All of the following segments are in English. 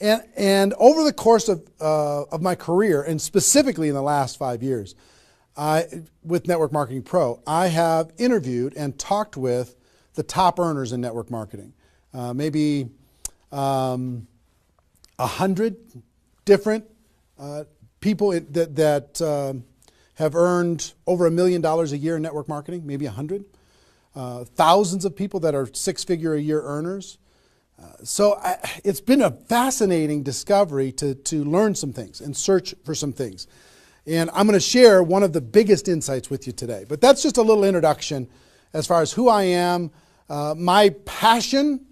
And over the course of my career, and specifically in the last 5 years, with Network Marketing Pro, I have interviewed and talked with the top earners in network marketing. Maybe 100 different people that have earned over $1 million a year in network marketing, maybe 100. Thousands of people that are six-figure a year earners. So it's been a fascinating discovery to learn some things and search for some things. And I'm going to share one of the biggest insights with you today. But that's just a little introduction as far as who I am. My passion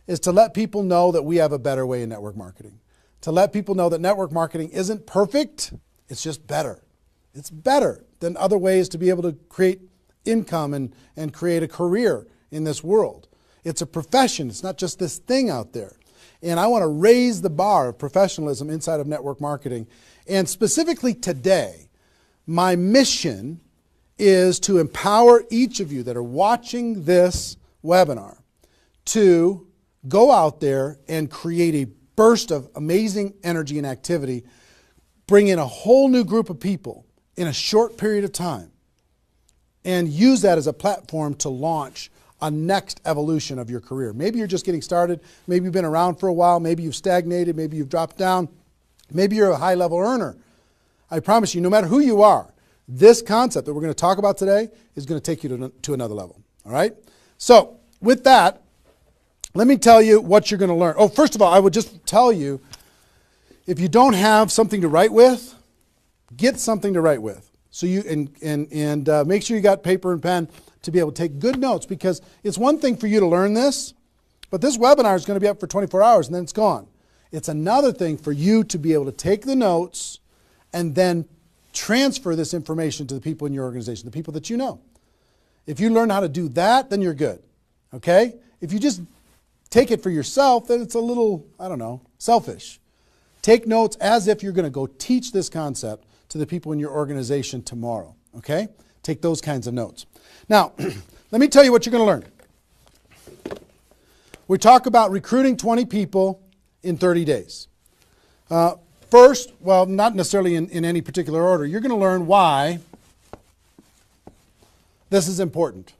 is to let people know that we have a better way in network marketing. To let people know that network marketing isn't perfect, it's just better. It's better than other ways to be able to create income and create a career in this world. It's a profession. It's not just this thing out there. And I want to raise the bar of professionalism inside of network marketing. And specifically today, my mission is to empower each of you that are watching this webinar to go out there and create a burst of amazing energy and activity, bring in a whole new group of people in a short period of time, and use that as a platform to launch a next evolution of your career. Maybe you're just getting started. Maybe you've been around for a while. Maybe you've stagnated. Maybe you've dropped down. Maybe you're a high-level earner. I promise you, no matter who you are, this concept that we're going to talk about today is going to take you to another level. All right? So with that, let me tell you what you're going to learn. Oh, first of all, I would just tell you, if you don't have something to write with, get something to write with. So you and make sure you got paper and pen to be able to take good notes, because it's one thing for you to learn this, but this webinar is going to be up for 24 hours and then it's gone. It's another thing for you to be able to take the notes and then transfer this information to the people in your organization, the people that you know. If you learn how to do that, then you're good. Okay? If you just take it for yourself, then it's a little, I don't know, selfish. Take notes as if you're going to go teach this concept to the people in your organization tomorrow. Okay? Take those kinds of notes. Now, let me tell you what you're going to learn. We talk about recruiting 20 people in 30 days. First, well, not necessarily in any particular order, you're going to learn why this is important.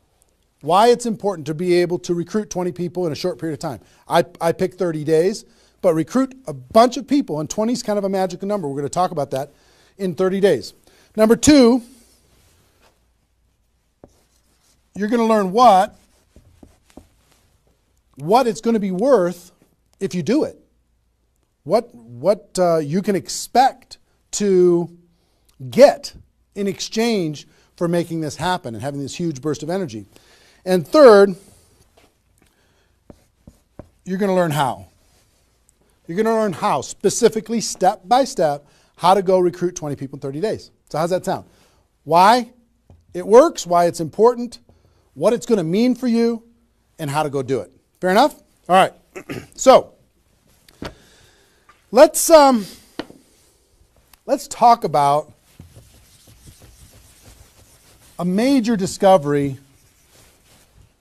Why it's important to be able to recruit 20 people in a short period of time. I picked 30 days, but recruit a bunch of people, and 20 is kind of a magical number. We're going to talk about that in 30 days. Number two, you're going to learn what it's going to be worth if you do it. What you can expect to get in exchange for making this happen and having this huge burst of energy. And third, you're going to learn how. You're going to learn how, specifically, step by step, how to go recruit 20 people in 30 days. So how's that sound? Why it works, why it's important, what it's going to mean for you, and how to go do it. Fair enough? All right. So let's talk about a major discovery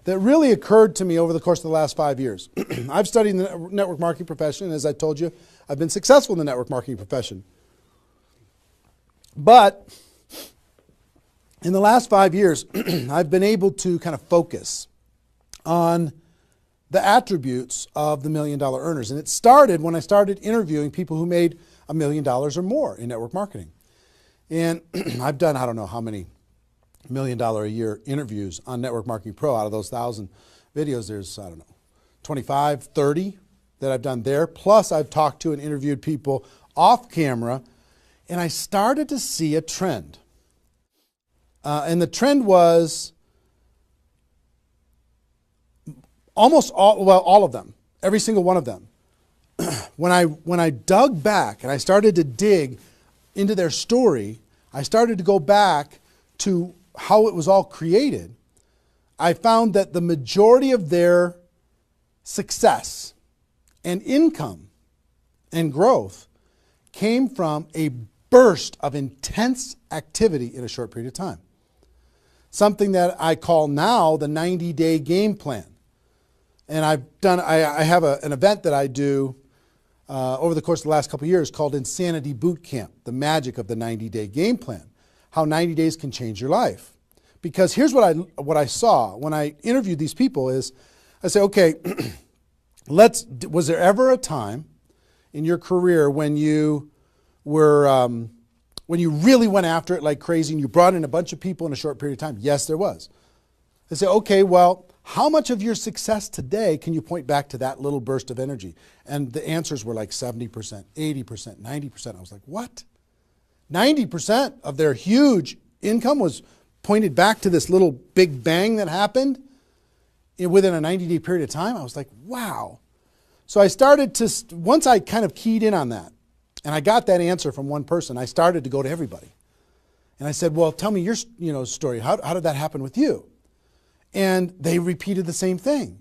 that really occurred to me over the course of the last 5 years. I've studied the network marketing profession, and as I told you, I've been successful in the network marketing profession. But in the last 5 years, I've been able to kind of focus on the attributes of the $1 million earners. And it started when I started interviewing people who made $1 million or more in network marketing. And I've done, I don't know how many $1 million a year interviews on Network Marketing Pro. Out of those 1,000 videos, there's, I don't know, 25, 30 that I've done there. Plus, I've talked to and interviewed people off camera, and I started to see a trend. And the trend was almost all of them, every single one of them. When I dug back and I started to dig into their story, I started to go back to how it was all created. I found that the majority of their success and income and growth came from a burst of intense activity in a short period of time. Something that I call now the 90-day game plan. And I have an event that I do over the course of the last couple of years called Insanity Boot Camp, the magic of the 90-day game plan, how 90 days can change your life. Because here's what I saw when I interviewed these people is, I say, okay, was there ever a time in your career when you were, when you really went after it like crazy and you brought in a bunch of people in a short period of time? Yes, there was. I say, okay, well, how much of your success today can you point back to that little burst of energy? And the answers were like 70%, 80%, 90%. I was like, what? 90% of their huge income was pointed back to this little big bang that happened within a 90-day period of time? I was like, wow. So I started to, once I kind of keyed in on that, and I got that answer from one person, I started to go to everybody. And I said, well, tell me your story. How did that happen with you? And they repeated the same thing.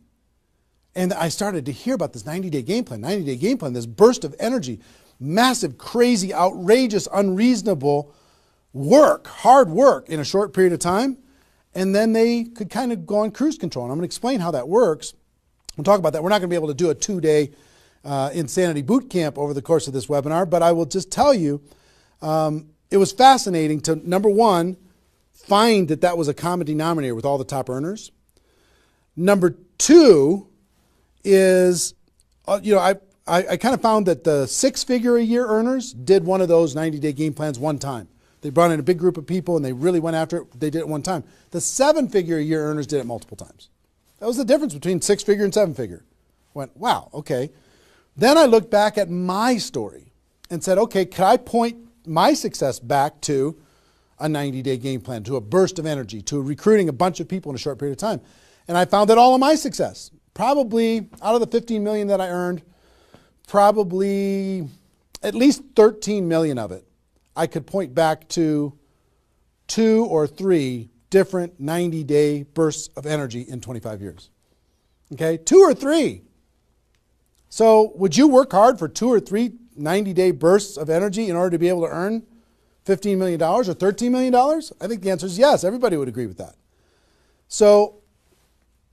And I started to hear about this 90-day game plan, this burst of energy, massive, crazy, outrageous, unreasonable work, hard work in a short period of time. And then they could kind of go on cruise control. And I'm going to explain how that works. We'll talk about that. We're not going to be able to do a 2-day Insanity Boot Camp over the course of this webinar, but I will just tell you, it was fascinating to, number one, find that was a common denominator with all the top earners. Number two is, I kind of found that the 6-figure-a-year earners did one of those 90-day game plans one time. They brought in a big group of people and they really went after it. They did it one time. The 7-figure-a-year earners did it multiple times. That was the difference between 6-figure and 7-figure. Went, wow, okay. Then I looked back at my story and said, okay, can I point my success back to a 90-day game plan, to a burst of energy, to recruiting a bunch of people in a short period of time? And I found that all of my success, probably out of the 15 million that I earned, probably at least 13 million of it, I could point back to 2 or 3 different 90-day bursts of energy in 25 years. Okay, 2 or 3. So would you work hard for 2 or 3 90-day bursts of energy in order to be able to earn $15 million or $13 million? I think the answer is yes. Everybody would agree with that. So,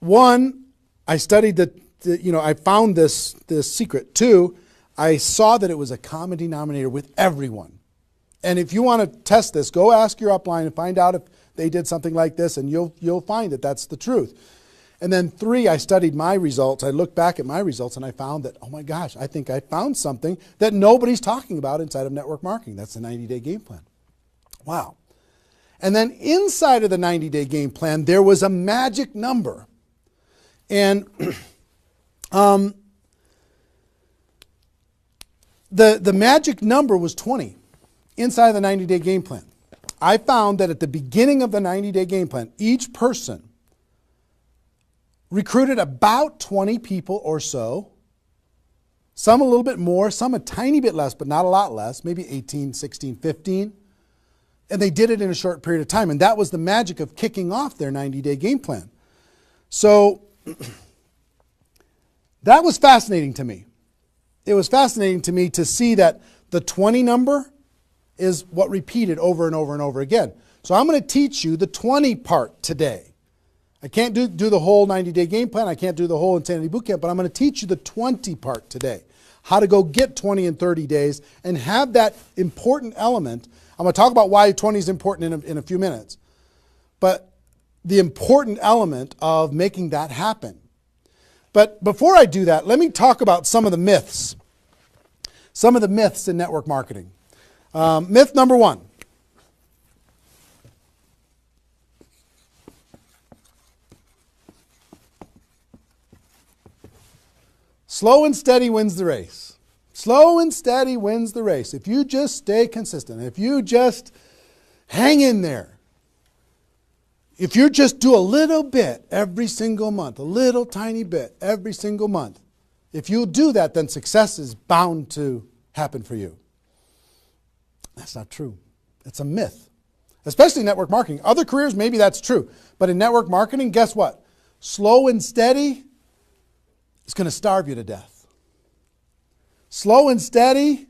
one, I studied I found this secret. 2, I saw that it was a common denominator with everyone. And if you want to test this, go ask your upline and find out if they did something like this, and you'll find that that's the truth. And then 3, I studied my results. I looked back at my results and I found that, oh my gosh, I think I found something that nobody's talking about inside of network marketing. That's the 90-day game plan. Wow. And then inside of the 90-day game plan, there was a magic number. And the magic number was 20 inside of the 90-day game plan. I found that at the beginning of the 90-day game plan, each person recruited about 20 people or so, some a little bit more, some a tiny bit less, but not a lot less, maybe 18, 16, 15. And they did it in a short period of time. And that was the magic of kicking off their 90-day game plan. So that was fascinating to me. It was fascinating to me to see that the 20 number is what repeated over and over and over again. So I'm going to teach you the 20 part today. I can't do the whole 90-day game plan. I can't do the whole Insanity Bootcamp, but I'm going to teach you the 20 part today. How to go get 20 in 30 days and have that important element. I'm going to talk about why 20 is important in a few minutes. But the important element of making that happen. But before I do that, let me talk about some of the myths. Some of the myths in network marketing. Myth number 1. Slow and steady wins the race. Slow and steady wins the race. If you just stay consistent, if you just hang in there, if you just do a little bit every single month, a little tiny bit every single month, if you do that, then success is bound to happen for you. That's not true. It's a myth, especially in network marketing. Other careers, maybe that's true. But in network marketing, guess what? Slow and steady is going to starve you to death. Slow and steady,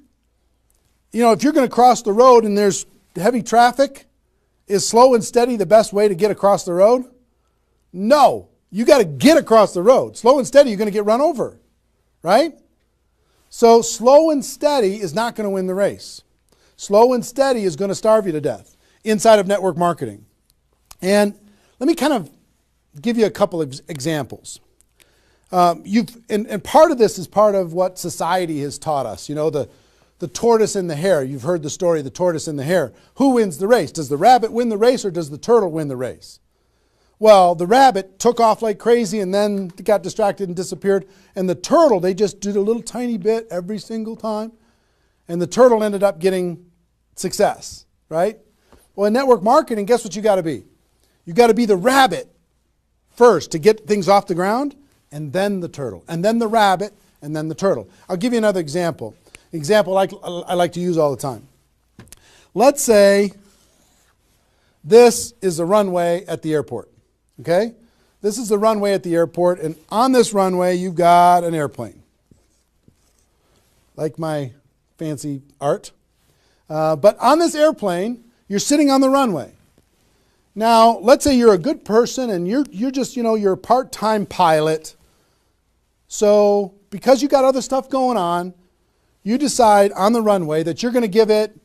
if you're going to cross the road and there's heavy traffic, is slow and steady the best way to get across the road? No. You got to get across the road. Slow and steady, you're going to get run over, right? So slow and steady is not going to win the race. Slow and steady is going to starve you to death inside of network marketing. And let me kind of give you a couple of examples. And part of this is part of what society has taught us. You know, the tortoise and the hare. You've heard the story, the tortoise and the hare. Who wins the race? Does the rabbit win the race or does the turtle win the race? Well, the rabbit took off like crazy and then got distracted and disappeared. And the turtle, they just did a little tiny bit every single time. And the turtle ended up getting success, right? Well, in network marketing, guess what you got to be? You got to be the rabbit first to get things off the ground, and then the turtle, and then the rabbit, and then the turtle. I'll give you another example. Example I like to use all the time. Let's say this is a runway at the airport. Okay? This is the runway at the airport, and on this runway you've got an airplane. Like my fancy art. But on this airplane, you're sitting on the runway. Now, let's say you're a good person and you're just, you're a part-time pilot. So because you got other stuff going on, you decide on the runway that you're going to give it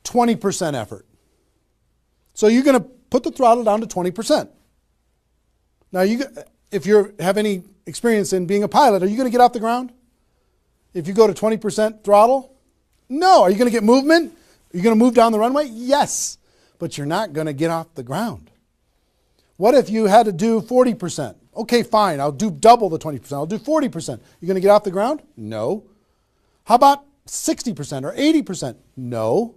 20% effort. So you're going to put the throttle down to 20%. Now, if you have any experience in being a pilot, are you going to get off the ground? If you go to 20% throttle? No. Are you going to get movement? Are you going to move down the runway? Yes. But you're not going to get off the ground. What if you had to do 40%? Okay, fine. I'll do double the 20%. I'll do 40%. You going to get off the ground? No. How about 60% or 80%? No.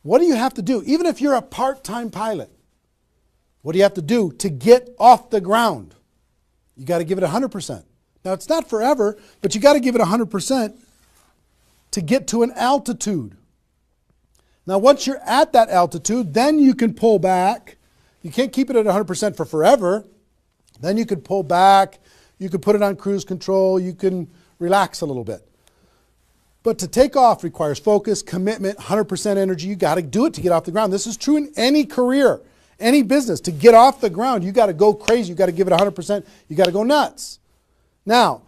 What do you have to do? Even if you're a part-time pilot, what do you have to do to get off the ground? You got to give it 100%. Now, it's not forever, but you got to give it 100% to get to an altitude. Now, once you're at that altitude, then you can pull back. You can't keep it at 100% for forever. Then you could pull back. You could put it on cruise control. You can relax a little bit. But to take off requires focus, commitment, 100% energy. You got to do it to get off the ground. This is true in any career, any business. To get off the ground, you got to go crazy. You got to give it 100%. You got to go nuts. Now,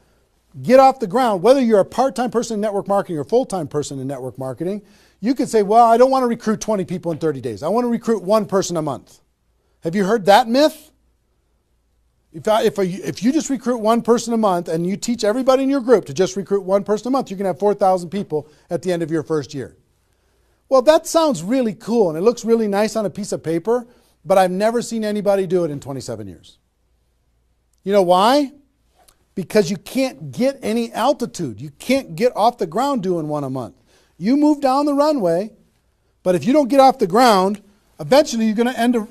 get off the ground. Whether you're a part-time person in network marketing or a full-time person in network marketing, you could say, well, I don't want to recruit 20 people in 30 days. I want to recruit one person a month. Have you heard that myth? If you just recruit one person a month and you teach everybody in your group to just recruit one person a month, you're going to have 4,000 people at the end of your first year. Well, that sounds really cool and it looks really nice on a piece of paper, but I've never seen anybody do it in 27 years. You know why? Because you can't get any altitude. You can't get off the ground doing one a month. You move down the runway, but if you don't get off the ground, eventually you're going to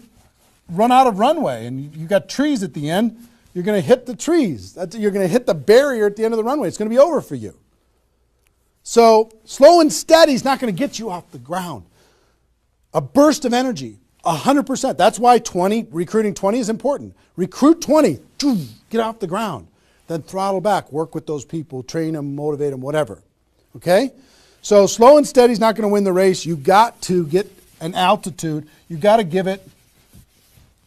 run out of runway, and you got trees at the end. You're going to hit the trees. You're going to hit the barrier at the end of the runway. It's going to be over for you. So slow and steady is not going to get you off the ground. A burst of energy, 100%. That's why recruiting 20 is important. Recruit 20, get off the ground. Then throttle back, work with those people, train them, motivate them, whatever. Okay? So slow and steady is not going to win the race. You've got to get an altitude. You've got to give it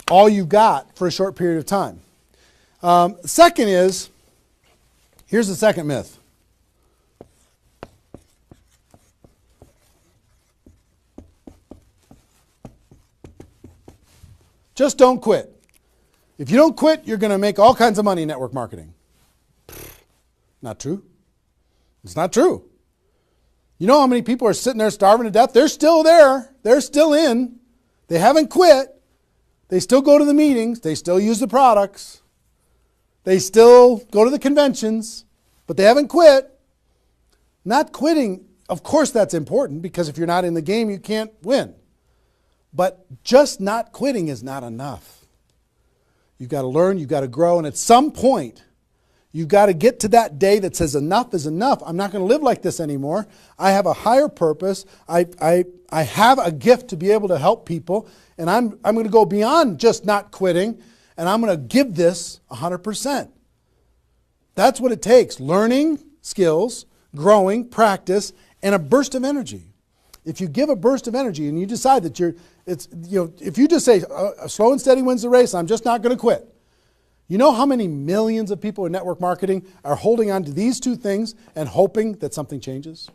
all you've got for a short period of time. Second is, here's the second myth. Just don't quit. If you don't quit, you're going to make all kinds of money in network marketing. Not true. It's not true. You know how many people are sitting there starving to death? They're still there. They're still in. They haven't quit. They still go to the meetings. They still use the products. They still go to the conventions, but they haven't quit. Not quitting, of course that's important, because if you're not in the game, you can't win. But just not quitting is not enough. You've got to learn, you've got to grow, and at some point, you've got to get to that day that says enough is enough. I'm not going to live like this anymore. I have a higher purpose. I have a gift to be able to help people, and I'm going to go beyond just not quitting, and I'm going to give this 100%. That's what it takes. Learning skills, growing, practice, and a burst of energy. If you give a burst of energy and you decide that if you just say slow and steady wins the race, I'm just not going to quit. You know how many millions of people in network marketing are holding on to these two things and hoping that something changes?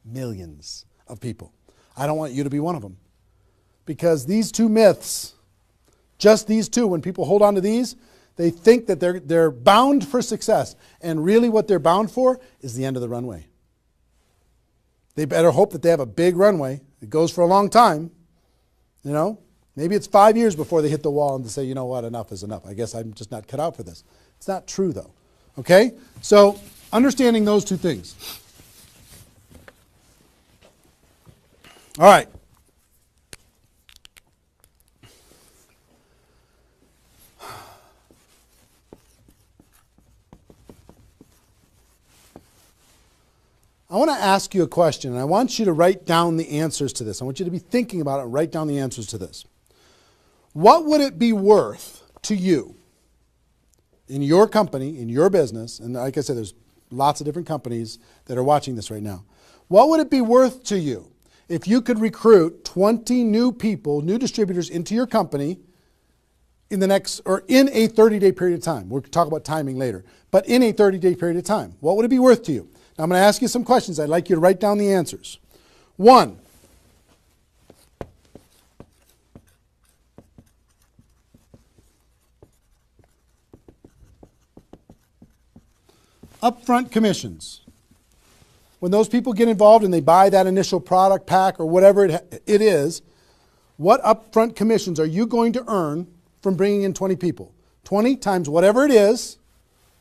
Millions of people. I don't want you to be one of them. Because these two myths, just these two, when people hold on to these, they think that they're bound for success. And really what they're bound for is the end of the runway. They better hope that they have a big runway. It goes for a long time. You know, maybe it's 5 years before they hit the wall and they say, you know what, enough is enough. I guess I'm just not cut out for this. It's not true though. Okay? So understanding those two things. All right. I want to ask you a question, and I want you to write down the answers to this. I want you to be thinking about it and write down the answers to this. What would it be worth to you in your company, in your business, and like I said, there's lots of different companies that are watching this right now. What would it be worth to you if you could recruit 20 new people, new distributors into your company in the next, or in a 30-day period of time? We'll talk about timing later, but in a 30-day period of time. What would it be worth to you? Now, I'm going to ask you some questions. I'd like you to write down the answers. 1, upfront commissions. When those people get involved and they buy that initial product pack or whatever it is, what upfront commissions are you going to earn from bringing in 20 people? 20 times whatever it is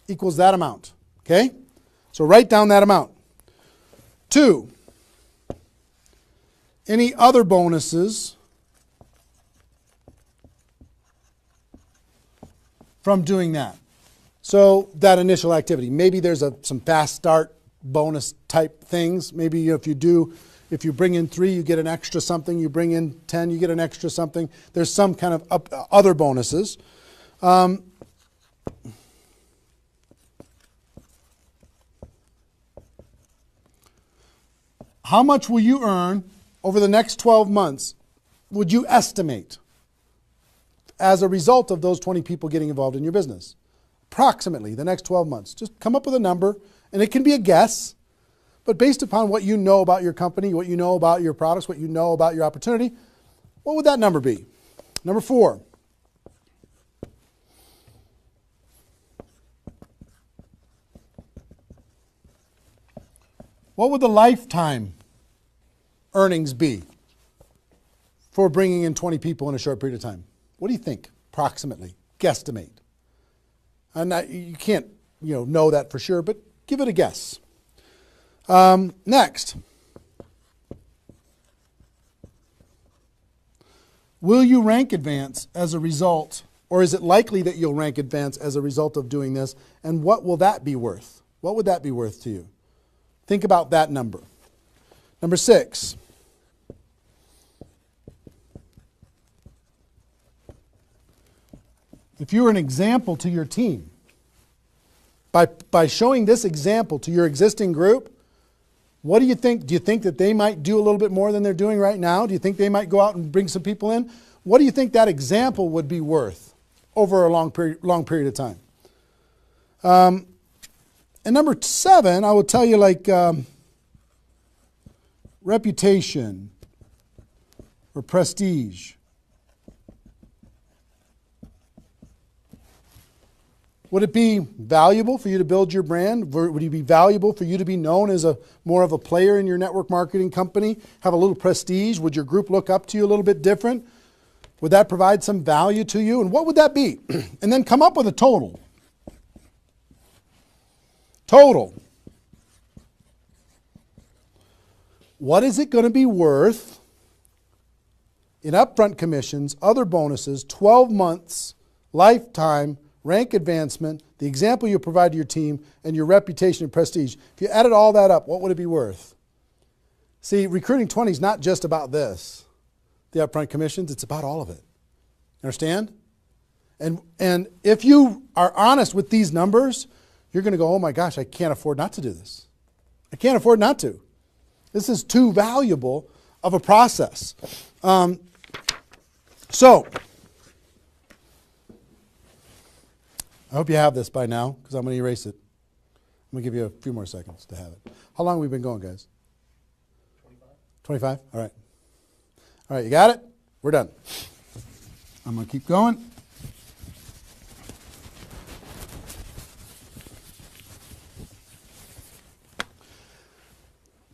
equals that amount. Okay? So write down that amount. 2, any other bonuses from doing that? So that initial activity. Maybe there's some fast start bonus type things. Maybe if you bring in 3, you get an extra something. You bring in 10, you get an extra something. There's some kind of other bonuses. How much will you earn over the next 12 months, would you estimate, as a result of those 20 people getting involved in your business? Approximately the next 12 months. Just come up with a number, and it can be a guess, but based upon what you know about your company, what you know about your products, what you know about your opportunity, what would that number be? Number 4. What would the lifetime earnings be for bringing in 20 people in a short period of time? What do you think, approximately, guesstimate? And you can't, know that for sure, but give it a guess. Next, will you rank advance as a result, or is it likely that you'll rank advance as a result of doing this? And what will that be worth? What would that be worth to you? Think about that number. Number 6. If you're an example to your team, by showing this example to your existing group, what do you think? Do you think that they might do a little bit more than they're doing right now? Do you think they might go out and bring some people in? What do you think that example would be worth over a long period of time? And number 7, I will tell you, reputation or prestige. Would it be valuable for you to build your brand? Would it be valuable for you to be known as more of a player in your network marketing company? Have a little prestige? Would your group look up to you a little bit different? Would that provide some value to you? And what would that be? And then come up with a total. Total. What is it going to be worth in upfront commissions, other bonuses, 12 months, lifetime, rank advancement, the example you provide to your team, and your reputation and prestige? If you added all that up, what would it be worth? See, recruiting 20 is not just about this, the upfront commissions, it's about all of it. Understand? And if you are honest with these numbers, you're going to go, oh my gosh, I can't afford not to do this. I can't afford not to. This is too valuable of a process. So, I hope you have this by now because I'm going to erase it. I'm going to give you a few more seconds to have it. How long have we been going, guys? 25? All right. All right, you got it? We're done. I'm going to keep going.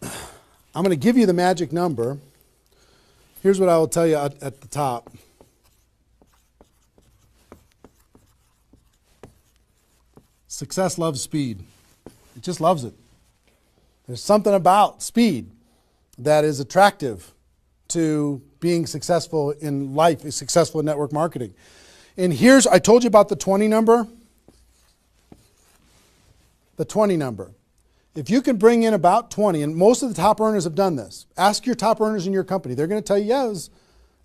I'm going to give you the magic number. Here's what I will tell you at the top. Success loves speed. It just loves it. There's something about speed that is attractive to being successful in life, successful in network marketing. And here's, I told you about the 20 number. The 20 number. If you can bring in about 20, and most of the top earners have done this. Ask your top earners in your company. They're going to tell you, yes.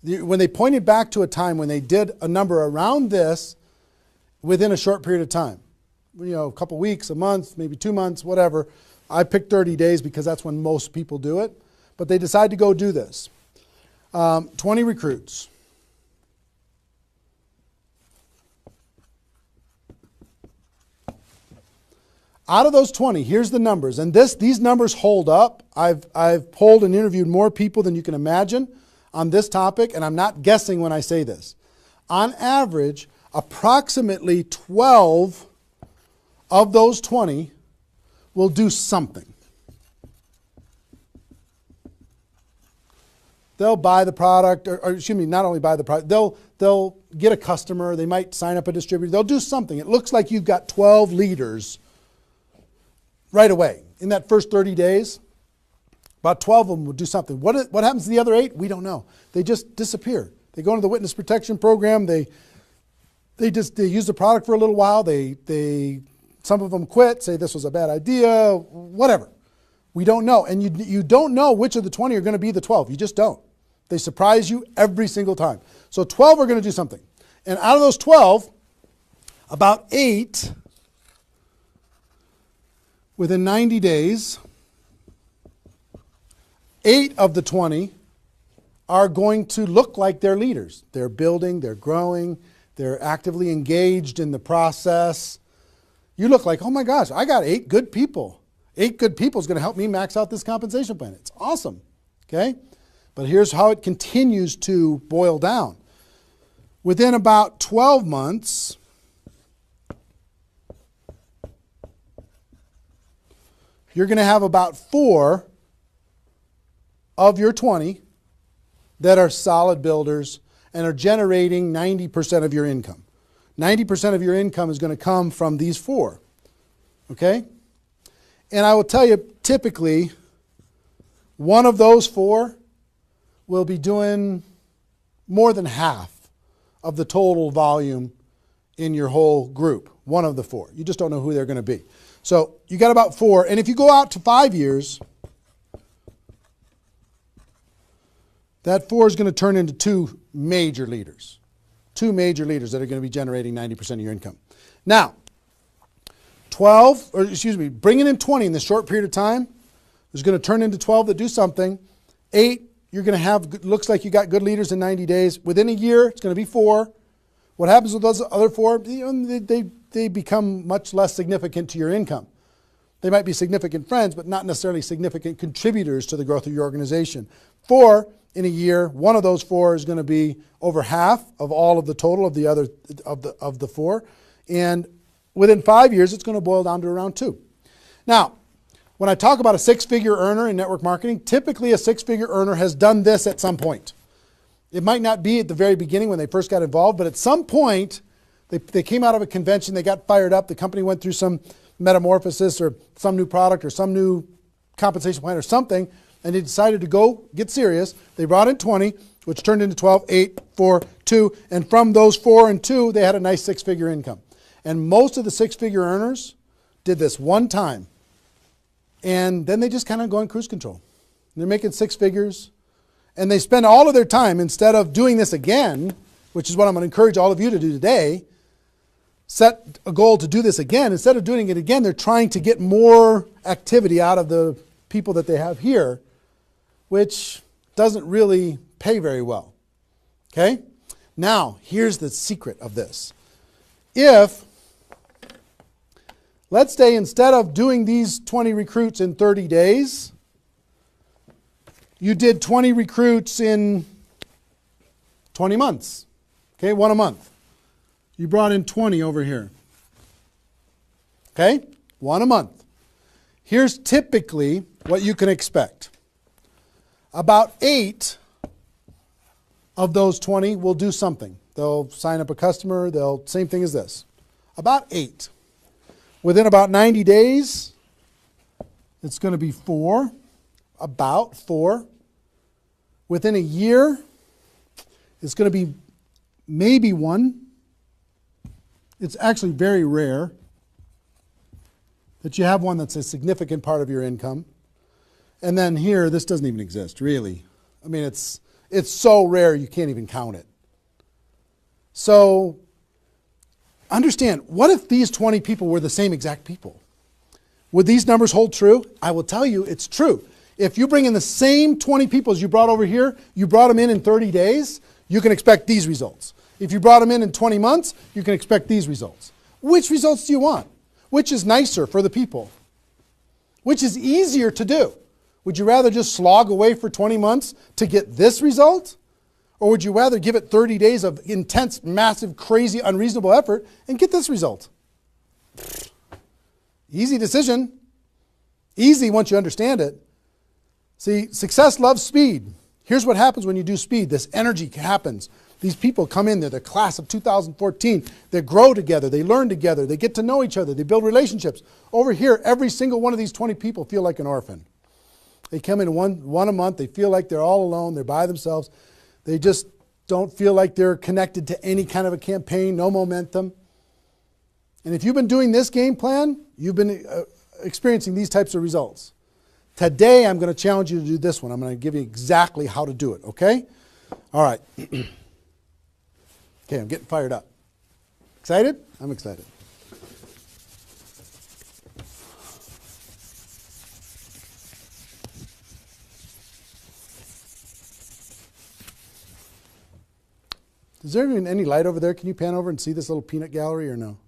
When they pointed back to a time when they did a number around this within a short period of time. You know, a couple weeks, a month, maybe 2 months, whatever. I picked 30 days because that's when most people do it. But they decide to go do this. 20 recruits. Out of those 20, here's the numbers. And these numbers hold up. I've polled and interviewed more people than you can imagine on this topic, and I'm not guessing when I say this. On average, approximately 12 of those 20 will do something. They'll buy the product, or excuse me, not only buy the product, they'll get a customer, they might sign up a distributor, they'll do something. It looks like you've got 12 leaders right away. In that first 30 days, about 12 of them will do something. What happens to the other 8? We don't know. They just disappear. They go into the witness protection program, they use the product for a little while, some of them quit, say this was a bad idea, whatever. We don't know. And you don't know which of the 20 are going to be the 12. You just don't. They surprise you every single time. So 12 are going to do something. And out of those 12, about 8, within 90 days, 8 of the 20 are going to look like they're leaders. They're building, they're growing, they're actively engaged in the process. You look like, oh my gosh, I got 8 good people. 8 good people is going to help me max out this compensation plan. It's awesome, okay? But here's how it continues to boil down. Within about 12 months, you're going to have about 4 of your 20 that are solid builders and are generating 90% of your income. 90% of your income is going to come from these 4, okay? And I will tell you, typically, one of those 4 will be doing more than half of the total volume in your whole group. One of the 4. You just don't know who they're going to be. So you got about 4. And if you go out to 5 years, that 4 is going to turn into 2 major leaders. 2 major leaders that are going to be generating 90% of your income. Now, bringing in 20 in this short period of time is going to turn into 12 that do something. 8, you're going to have, looks like you got good leaders in 90 days. Within a year, it's going to be 4. What happens with those other 4? They become much less significant to your income. They might be significant friends, but not necessarily significant contributors to the growth of your organization. 4 in a year, one of those 4 is going to be over half of all of the total of the other of the 4. And within 5 years, it's going to boil down to around 2. Now, when I talk about a 6-figure earner in network marketing, typically a 6-figure earner has done this at some point. It might not be at the very beginning when they first got involved, but at some point, they came out of a convention, they got fired up, the company went through some metamorphosis or some new product or some new compensation plan or something, and they decided to go get serious. They brought in 20, which turned into 12, 8, 4, 2, and from those 4 and 2, they had a nice 6-figure income. And most of the 6-figure earners did this one time, and then they just kind of go in cruise control. They're making 6 figures, and they spend all of their time, instead of doing this again, which is what I'm going to encourage all of you to do today, set a goal to do this again. Instead of doing it again, they're trying to get more activity out of the people that they have here, which doesn't really pay very well. Okay? Now, here's the secret of this. If let's say instead of doing these 20 recruits in 30 days, you did 20 recruits in 20 months. Okay, one a month. You brought in 20 over here. Okay, one a month. Here's typically what you can expect. About 8 of those 20 will do something. They'll sign up a customer, same thing as this. About 8. Within about 90 days, it's going to be 4, about 4. Within a year, it's going to be maybe 1. It's actually very rare that you have one that's a significant part of your income. And then here, this doesn't even exist, really. I mean, it's so rare you can't even count it. So understand, what if these 20 people were the same exact people? Would these numbers hold true? I will tell you it's true. If you bring in the same 20 people as you brought over here, you brought them in 30 days, you can expect these results. If you brought them in 20 months, you can expect these results. Which results do you want? Which is nicer for the people? Which is easier to do? Would you rather just slog away for 20 months to get this result? Or would you rather give it 30 days of intense, massive, crazy, unreasonable effort and get this result? Easy decision. Easy once you understand it. See, success loves speed. Here's what happens when you do speed. This energy happens. These people come in, they're the class of 2014. They grow together, they learn together, they get to know each other, they build relationships. Over here, every single one of these 20 people feel like an orphan. They come in one a month, they feel like they're all alone, they're by themselves. They just don't feel like they're connected to any kind of a campaign, no momentum. And if you've been doing this game plan, you've been experiencing these types of results. Today, I'm going to challenge you to do this one. I'm going to give you exactly how to do it, okay? All right. Okay, I'm getting fired up. Excited? I'm excited. Is there even any light over there? Can you pan over and see this little peanut gallery or no?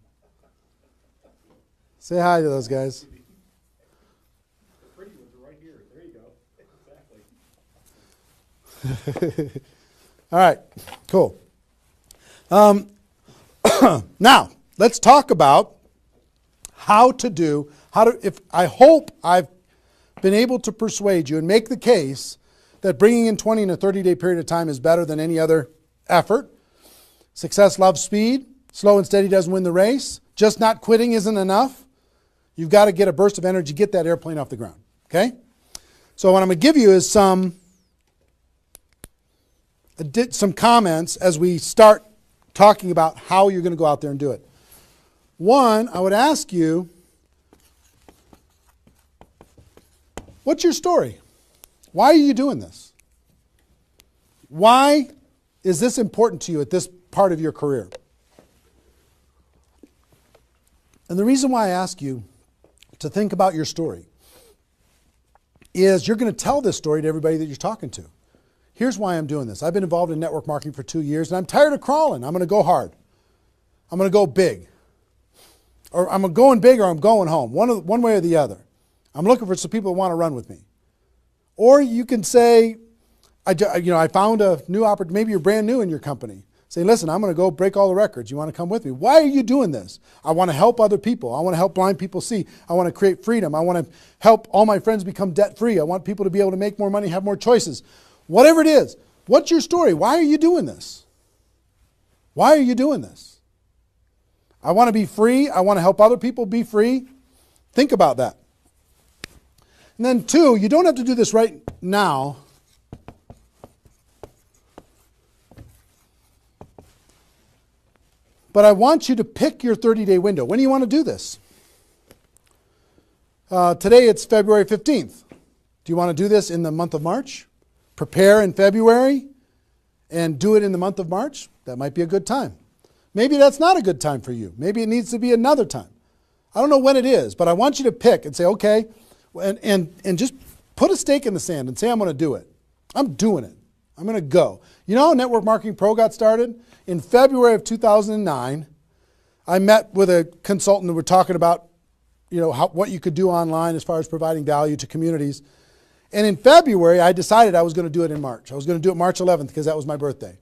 Say hi to those guys. The pretty ones are right here. There you go. Exactly. All right, cool. Now, let's talk about I hope I've been able to persuade you and make the case that bringing in 20 in a 30-day period of time is better than any other effort. Success loves speed. Slow and steady doesn't win the race. Just not quitting isn't enough. You've got to get a burst of energy, get that airplane off the ground. Okay? So what I'm going to give you is some comments as we start talking about how you're going to go out there and do it. One, I would ask you, what's your story? Why are you doing this? Why is this important to you at this part of your career? And the reason why I ask you to think about your story is you're going to tell this story to everybody that you're talking to. Here's why I'm doing this. I've been involved in network marketing for 2 years, and I'm tired of crawling. I'm going to go hard. I'm going to go big. Or I'm going big or I'm going home, one way or the other. I'm looking for some people that want to run with me. Or you can say, I found a new opportunity. Maybe you're brand new in your company. Say, listen, I'm going to go break all the records. You want to come with me? Why are you doing this? I want to help other people. I want to help blind people see. I want to create freedom. I want to help all my friends become debt-free. I want people to be able to make more money, have more choices. Whatever it is, what's your story? Why are you doing this? Why are you doing this? I want to be free. I want to help other people be free. Think about that. And then 2, you don't have to do this right now. But I want you to pick your 30-day window. When do you want to do this? Today it's February 15th. Do you want to do this in the month of March? Prepare in February and do it in the month of March? That might be a good time. Maybe that's not a good time for you. Maybe it needs to be another time. I don't know when it is, but I want you to pick and say, okay, and just put a stake in the sand and say, I'm going to do it. I'm doing it. I'm going to go. You know how Network Marketing Pro got started? In February of 2009, I met with a consultant and we're talking about what you could do online as far as providing value to communities. And in February, I decided I was going to do it in March. I was going to do it March 11th because that was my birthday.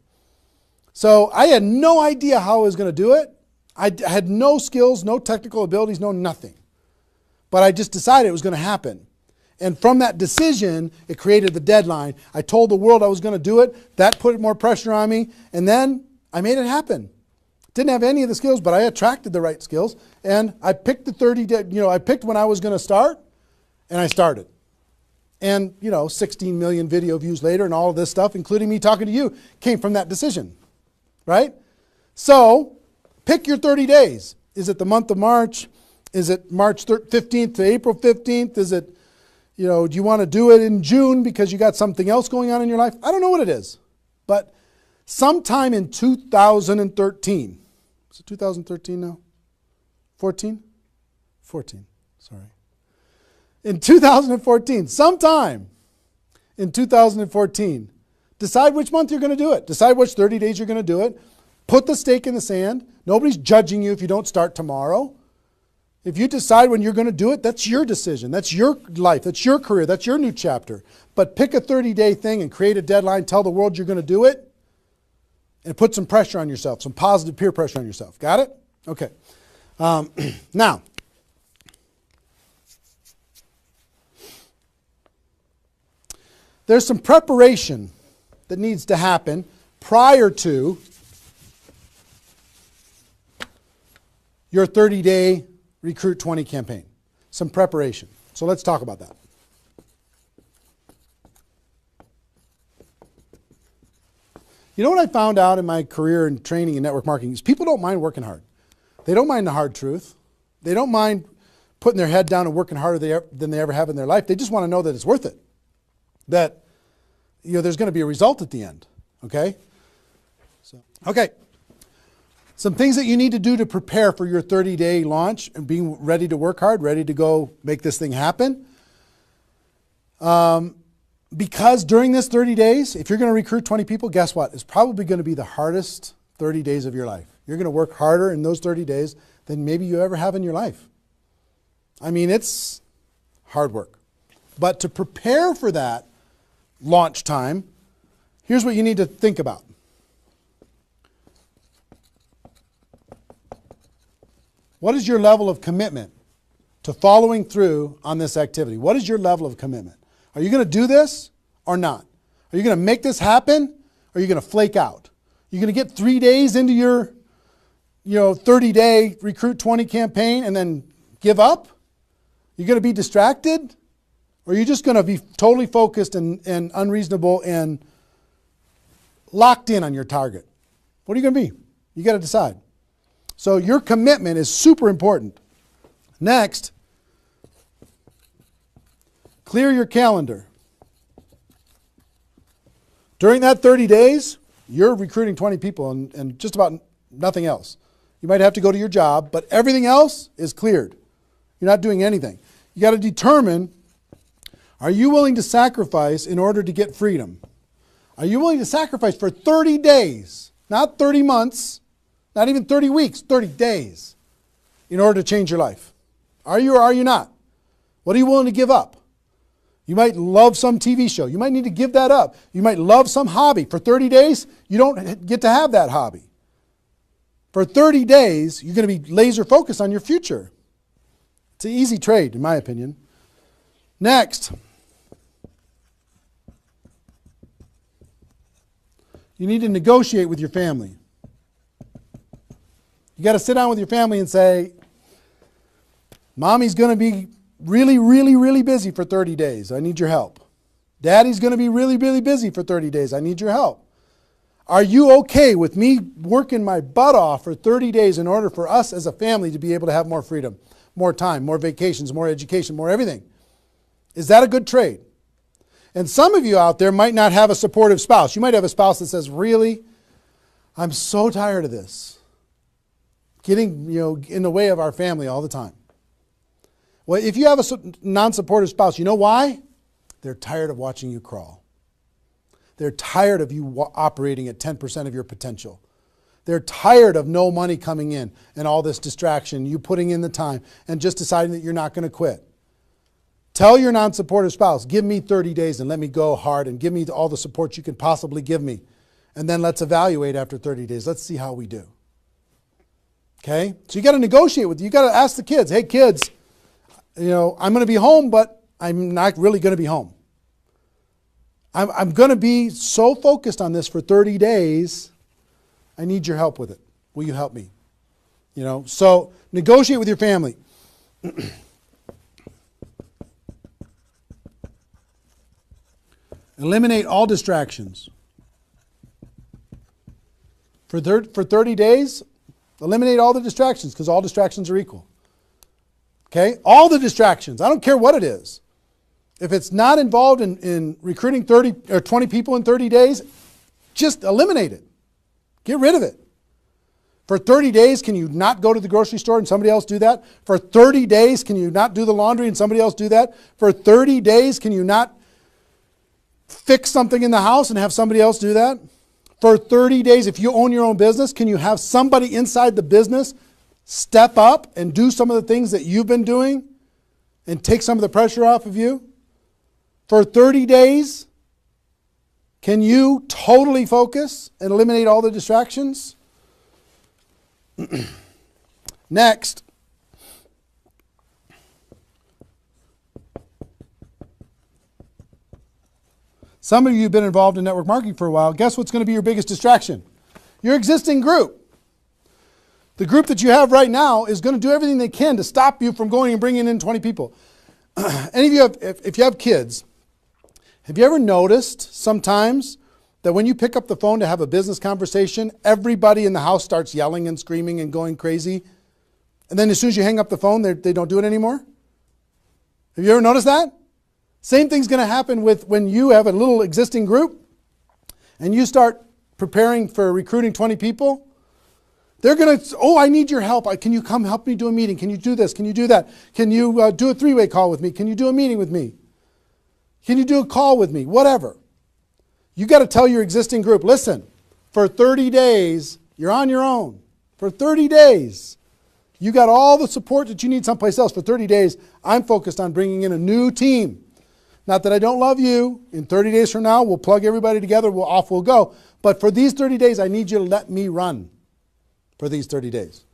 So I had no idea how I was going to do it. I had no skills, no technical abilities, no nothing. But I just decided it was going to happen. And from that decision, it created the deadline. I told the world I was going to do it. That put more pressure on me. And then I made it happen. Didn't have any of the skills, but I attracted the right skills. And I picked the 30-day, I picked when I was going to start, and I started. And, 16 million video views later and all of this stuff, including me talking to you, came from that decision, right? So pick your 30 days. Is it the month of March? Is it March 15th to April 15th? Is it, do you want to do it in June because you got something else going on in your life? I don't know what it is. But sometime in 2013, is it 2013 now? 14? 14, sorry. In 2014, sometime in 2014, decide which month you're going to do it. Decide which 30 days you're going to do it. Put the stake in the sand. Nobody's judging you if you don't start tomorrow. If you decide when you're going to do it, that's your decision. That's your life. That's your career. That's your new chapter. But pick a 30-day thing and create a deadline. Tell the world you're going to do it. And put some pressure on yourself, some positive peer pressure on yourself. Got it? Okay. Now, there's some preparation that needs to happen prior to your 30-day Recruit 20 campaign. Some preparation. So let's talk about that. You know what I found out in my career in training and network marketing is people don't mind working hard. They don't mind the hard truth. They don't mind putting their head down and working harder than they ever have in their life. They just want to know that it's worth it. That there's going to be a result at the end. Okay? Okay. Some things that you need to do to prepare for your 30-day launch and being ready to work hard, ready to go make this thing happen. Because during this 30 days, if you're going to recruit 20 people, guess what? It's probably going to be the hardest 30 days of your life. You're going to work harder in those 30 days than maybe you ever have in your life. I mean, it's hard work. But to prepare for that launch time, here's what you need to think about. What is your level of commitment to following through on this activity? What is your level of commitment? Are you going to do this or not? Are you going to make this happen or are you going to flake out? You're going to get 3 days into your 30-day Recruit 20 campaign and then give up? You're going to be distracted? Or are you just going to be totally focused and unreasonable and locked in on your target? What are you going to be? You got to decide. So your commitment is super important. Next, clear your calendar. During that 30 days, you're recruiting 20 people and just about nothing else. You might have to go to your job, but everything else is cleared. You're not doing anything. You got to determine, are you willing to sacrifice in order to get freedom? Are you willing to sacrifice for 30 days, not 30 months, not even 30 weeks, 30 days in order to change your life? Are you or are you not? What are you willing to give up? You might love some TV show. You might need to give that up. You might love some hobby. For 30 days, you don't get to have that hobby. For 30 days, you're going to be laser focused on your future. It's an easy trade, in my opinion. Next, you need to negotiate with your family. You got to sit down with your family and say, Mommy's going to be really, really, really busy for 30 days. I need your help. Daddy's going to be really, really busy for 30 days. I need your help. Are you okay with me working my butt off for 30 days in order for us as a family to be able to have more freedom, more time, more vacations, more education, more everything? Is that a good trade? And some of you out there might not have a supportive spouse. You might have a spouse that says, really, I'm so tired of this. Getting in the way of our family all the time. Well, if you have a non-supportive spouse, you know why? They're tired of watching you crawl. They're tired of you operating at 10% of your potential. They're tired of no money coming in and all this distraction, you putting in the time and just deciding that you're not going to quit. Tell your non-supportive spouse, give me 30 days and let me go hard and give me all the support you can possibly give me. And then let's evaluate after 30 days. Let's see how we do. Okay? So you got to negotiate with, you got to ask the kids, hey kids, I'm going to be home, but I'm not really going to be home. I'm going to be so focused on this for 30 days. I need your help with it. Will you help me? So negotiate with your family. Eliminate all distractions. For 30 days, eliminate all the distractions because all distractions are equal. Okay? All the distractions. I don't care what it is. If it's not involved in recruiting 30 or 20 people in 30 days, just eliminate it. Get rid of it. For 30 days, can you not go to the grocery store and somebody else do that? For 30 days, can you not do the laundry and somebody else do that? For 30 days, can you not fix something in the house and have somebody else do that? For 30 days, if you own your own business, can you have somebody inside the business step up and do some of the things that you've been doing and take some of the pressure off of you? For 30 days, can you totally focus and eliminate all the distractions? Next. Some of you have been involved in network marketing for a while. Guess what's going to be your biggest distraction? Your existing group. The group that you have right now is going to do everything they can to stop you from going and bringing in 20 people. Any of you have, if you have kids, have you ever noticed sometimes that when you pick up the phone to have a business conversation, everybody in the house starts yelling and screaming and going crazy? And then as soon as you hang up the phone, they don't do it anymore? Have you ever noticed that? Same thing's going to happen with when you have a little existing group and you start preparing for recruiting 20 people. They're going to, oh, I need your help. Can you come help me do a meeting? Can you do this? Can you do that? Can you do a three-way call with me? Can you do a meeting with me? Can you do a call with me? Whatever. You got to tell your existing group, listen, for 30 days, you're on your own. For 30 days, you got all the support that you need someplace else. For 30 days, I'm focused on bringing in a new team. Not that I don't love you. In 30 days from now, we'll plug everybody together. Off we'll go. But for these 30 days, I need you to let me run for these 30 days.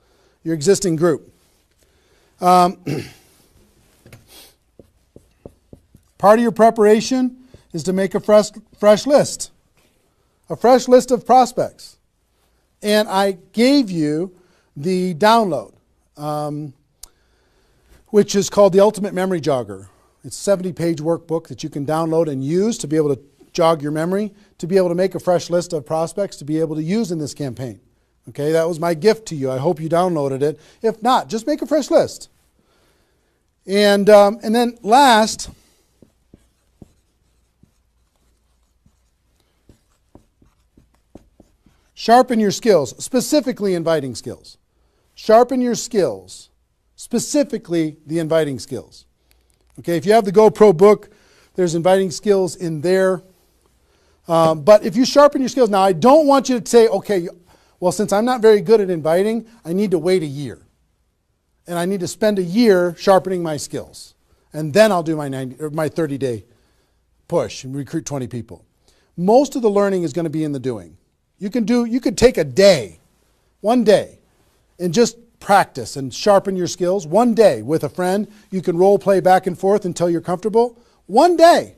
Your existing group. Part of your preparation is to make a fresh list. A fresh list of prospects. And I gave you the download, which is called the Ultimate Memory Jogger. It's a 70-page workbook that you can download and use to be able to jog your memory, to be able to make a fresh list of prospects to be able to use in this campaign. Okay, that was my gift to you. I hope you downloaded it. If not, just make a fresh list. And then last, sharpen your skills, specifically inviting skills. Sharpen your skills, specifically the inviting skills. Okay, if you have the GoPro book, there's inviting skills in there. But if you sharpen your skills, now I don't want you to say, okay, well, since I'm not very good at inviting, I need to wait a year. And I need to spend a year sharpening my skills. And then I'll do my 30-day push and recruit 20 people. Most of the learning is going to be in the doing. You could take a day, one day, and just practice and sharpen your skills. One day with a friend, you can role play back and forth until you're comfortable. One day,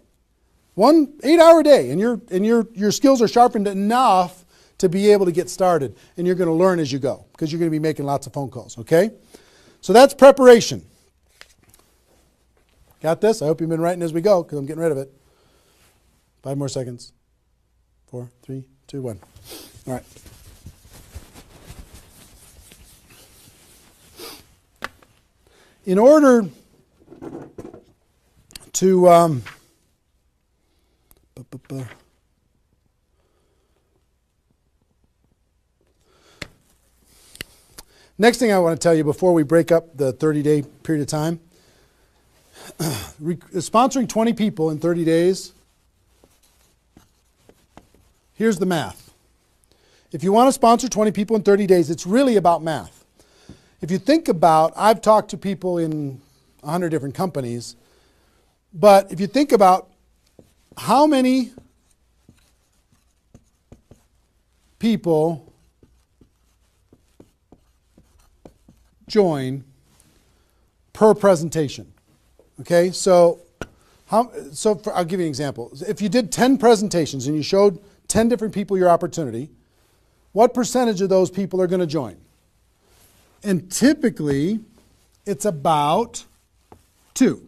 1 8-hour day, and your skills are sharpened enough to be able to get started. And you're going to learn as you go because you're going to be making lots of phone calls, okay? So that's preparation. Got this? I hope you've been writing as we go because I'm getting rid of it. 5 more seconds. 4, 3, 2, 1. All right. In order to next thing I want to tell you before we break up the 30-day period of time, sponsoring 20 people in 30 days, here's the math. If you want to sponsor 20 people in 30 days, it's really about math. If you think about, I've talked to people in 100 different companies, but if you think about how many people join per presentation. Okay, so I'll give you an example. If you did 10 presentations and you showed 10 different people your opportunity, what percentage of those people are going to join? And typically, it's about 2.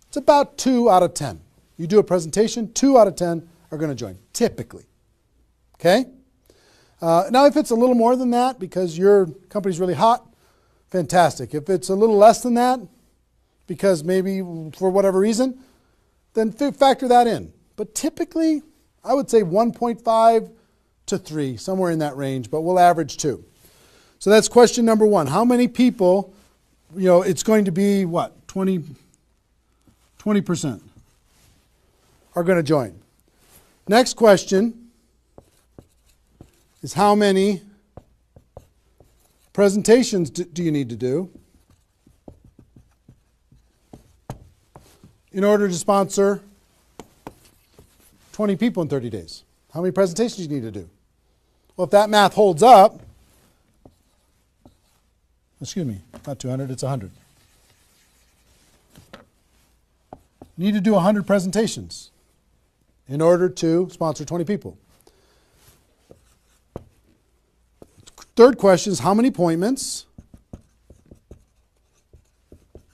It's about 2 out of 10. You do a presentation, 2 out of 10 are going to join, typically. Okay? Now, if it's a little more than that because your company's really hot, fantastic. If it's a little less than that, because maybe for whatever reason, then factor that in. But typically, I would say 1.5 to 3, somewhere in that range, but we'll average 2. So that's question number 1. How many people, it's going to be what? 20% are going to join. Next question is how many presentations do you need to do in order to sponsor 20 people in 30 days? How many presentations do you need to do? Well, if that math holds up, excuse me, not 200, it's 100. You need to do 100 presentations in order to sponsor 20 people. Third question is how many appointments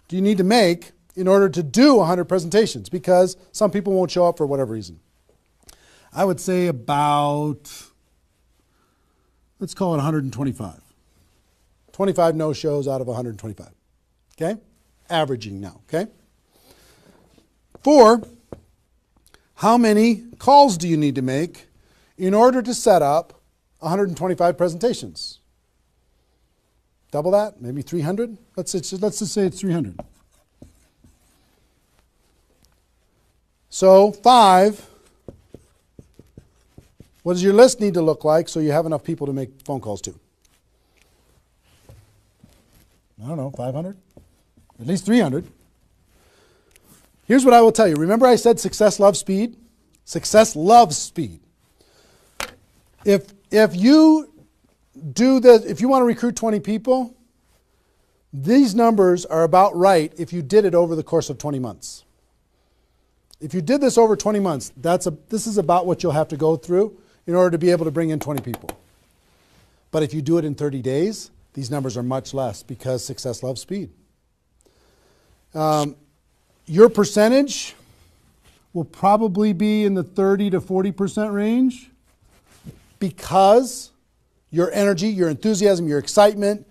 do you need to make in order to do 100 presentations? Because some people won't show up for whatever reason. I would say about, let's call it 125. 25 no-shows out of 125. Okay? Averaging now. Okay? 4, how many calls do you need to make in order to set up 125 presentations? Double that? Maybe 300? Let's just say it's 300. So 5, what does your list need to look like so you have enough people to make phone calls to? I don't know, 500? At least 300. Here's what I will tell you. Remember I said success loves speed? Success loves speed. If you want to recruit 20 people, these numbers are about right if you did it over the course of 20 months. If you did this over 20 months, this is about what you'll have to go through in order to be able to bring in 20 people. But if you do it in 30 days, these numbers are much less because success loves speed. Your percentage will probably be in the 30 to 40% range because your energy, your enthusiasm, your excitement,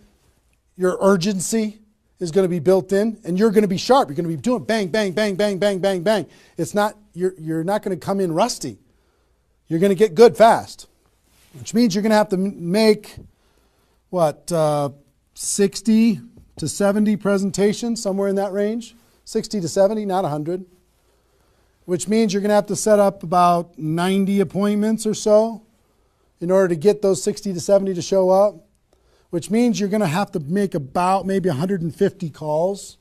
your urgency is going to be built in, and you're going to be sharp. You're going to be doing bang, bang, bang, bang, bang, bang, bang. It's not, you're not going to come in rusty. You're going to get good fast, which means you're going to have to make, 60 to 70 presentations, somewhere in that range. 60 to 70, not 100. Which means you're going to have to set up about 90 appointments or so in order to get those 60 to 70 to show up. Which means you're going to have to make about maybe 150 calls.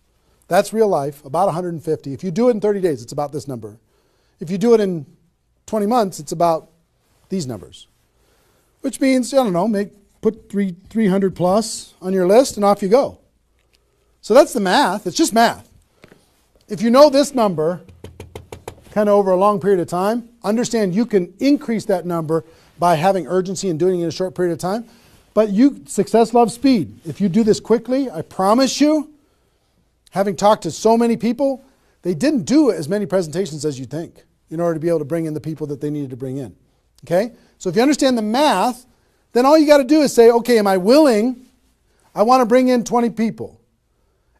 That's real life, about 150. If you do it in 30 days, it's about this number. If you do it in 20 months, it's about these numbers. Which means, I don't know, put 300 plus on your list and off you go. So that's the math. It's just math. If you know this number kind of over a long period of time, understand you can increase that number by having urgency and doing it in a short period of time. But success loves speed. If you do this quickly, I promise you, having talked to so many people, they didn't do as many presentations as you think in order to be able to bring in the people that they needed to bring in. Okay? So if you understand the math, then all you got to do is say, okay, am I willing? I want to bring in 20 people.